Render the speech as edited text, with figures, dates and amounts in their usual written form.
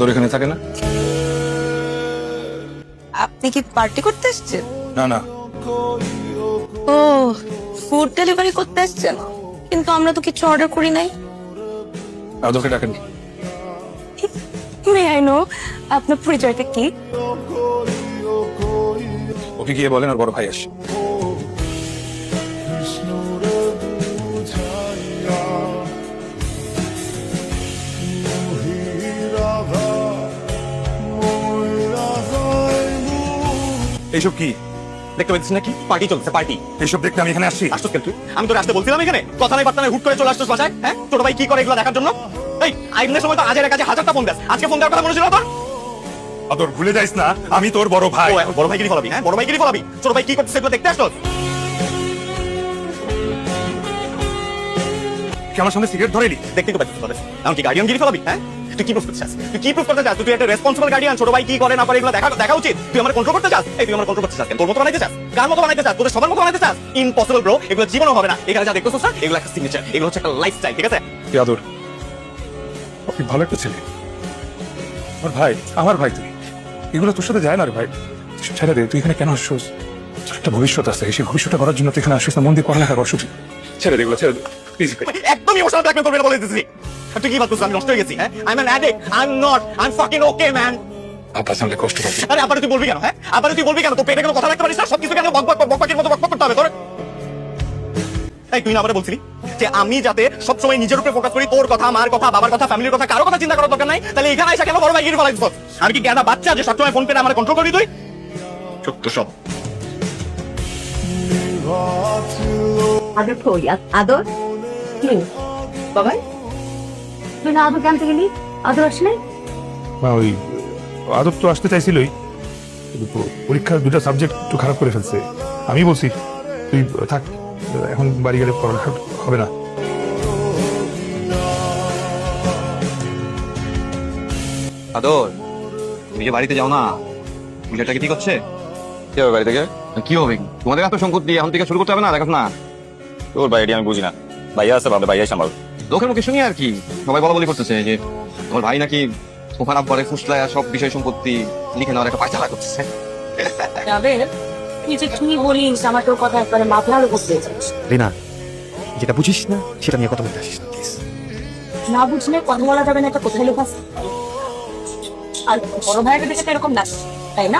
আদর এখানে থাকে না? আপনি কি পার্টি করতে এসেছেন? না না, ও, ফুড ডেলিভারি করতে এসেছেন? কিন্তু আমরা তো কিছু অর্ডার করি নাই। আদরকে ডাকেন। মে আই নো আপনার পরিচয়টা কি? ওকে গিয়ে বলেন আর বড় ভাই আসে। এইসব কি দেখতে পাচ্ছিস নাকি পার্টি চলছে পার্টি? এইসব দেখতে আমি এখানে আসছি? আসছিস কেন তুই? আমি তোর আসতে বলছিলাম এখানে, কথা নাই বার্তা নাই, হুট করে চলে আসছিস বাসায়। হ্যাঁ, ছোট ভাই কি করে এগুলো দেখার জন্য? এই আইনের সময় তো আজের কাছে হাজারটা ফোন দেস, আজকে ফোন দেওয়ার কথা মনে ছিল তোর? আদর ভুলে যাইস না আমি তোর বড় ভাই। ও এখন বড় ভাইগিরি ফলাবি? হ্যাঁ, বড় ভাইগিরি ফলাবি? ছোট ভাই কি করতেছে এগুলো দেখতে আসছিস? কি আমার সামনে সিগারেট ধরেলি? দেখতেই তো পাচ্ছিস তোদের, এখন কি গার্ডিয়ান গিরি ফলাবি? হ্যাঁ, তুই কি প্রুফ করতে চাস? তুই কি প্রুফ করতে চাস? তুই একটা রেসপন্সিবল গার্ডিয়ান, ছোট ভাই কি করে না পারে এগুলো দেখা উচিত। তুই আমার কন্ট্রোল করতে চাস? এই তুই আমার কন্ট্রোল করতে চাস কেন? তোর মতো বানাইতে চাস? কার মতো বানাইতে চাস? তোদের সবার মতো বানাইতে চাস? ইম্পসিবল ব্রো, এগুলো জীবনও হবে না। এখানে যা দেখতেছিস না, এগুলো একটা সিগনেচার, এগুলো হচ্ছে একটা লাইফস্টাইল, ঠিক আছে? কি আদর, আপনি ভালো একটা ছেলে, আমার ভাই তুই, এগুলো তোর সাথে যায় না রে ভাই। ছেড়ে দে, তুই এখানে কেন আসছিস? তোর একটা ভবিষ্যৎ আছে, সেই ভবিষ্যৎটা করার জন্য তুই এখানে আসছিস না? মন দিয়ে পড়ালেখা কর শুধু। ছেড়ে দে এগুলো, ছেড়ে দে প্লিজ। একদম ইমোশনাল ব্ল্যাকমেল করবে না বলে দিতেছি। আর তুই কি ভাবছিস আমি নষ্ট হয়ে গেছি? হ্যাঁ, I am an addict, I am not, I am fucking okay man. আব্বা জানলে কষ্ট পাবে। আরে আবার তুই বলবি কেন? হ্যাঁ, আবার তুই বলবি কেন? তোর পেটে কোনো কথা রাখতে পারিস না? সবকিছু কেন বকবকের মতো বকবক করতে হবে তোর? এই তুই না আমারে বলছিলি যে আমি যাতে সবসময় নিজের উপরে ফোকাস করি, তোর কথা, মার কথা, বাবার কথা, ফ্যামিলির কথা, কারো কথা চিন্তা করার দরকার নাই? তাহলে এখানে এসে কেন বড় ভাই গিয়ে ফলাইছিস? আমি কি গ্যাদা বাচ্চা যে সবসময় ফোন পেলে আমার কন্ট্রোল করবি তুই? সত্য সব। আদর কই? আদর কি বাবা? তুই না আদর জানতে গেলি? আদর আসে নাই? মা ওই আদর তো আসতে চাইছিলই, কিন্তু পরীক্ষার দুটো সাবজেক্ট একটু খারাপ করে ফেলছে। আমি বলছি তুই থাক, এখন বাড়ি গেলে পড়ালেখা হবে না। আদর, তুমি যে বাড়িতে যাও না, বিষয়টা কি ঠিক হচ্ছে? কি হবে বাড়ি থেকে? কি হবে? তোমাদের এত সম্পত্তি এখন থেকে শুরু করতে হবে না? দেখাস না, তোর বাড়ি আমি বুঝি না, ভাইয়া আছে ভাবে ভাইয়াই সামাল। লোকের মুখে শুনি আর কি, সবাই বলা বলি করতেছে যে তোমার ভাই নাকি ওখানে পরে ফুসলায় সব বিষয় সম্পত্তি লিখে নেওয়ার একটা পায়চালা করতেছে। যাবে তুই যে কি বলিস আমার তোর কথা একবারে মাথা আলো করতে চাস। রিনা, যেটা বুঝিস না সেটা নিয়ে কথা বলতে আসিস না প্লিজ। না বুঝলে কথা বলা যাবে না, এটা কোথায় লেখা আছে? আর বড় ভাইয়ের দিকে তো এরকম না, তাই না?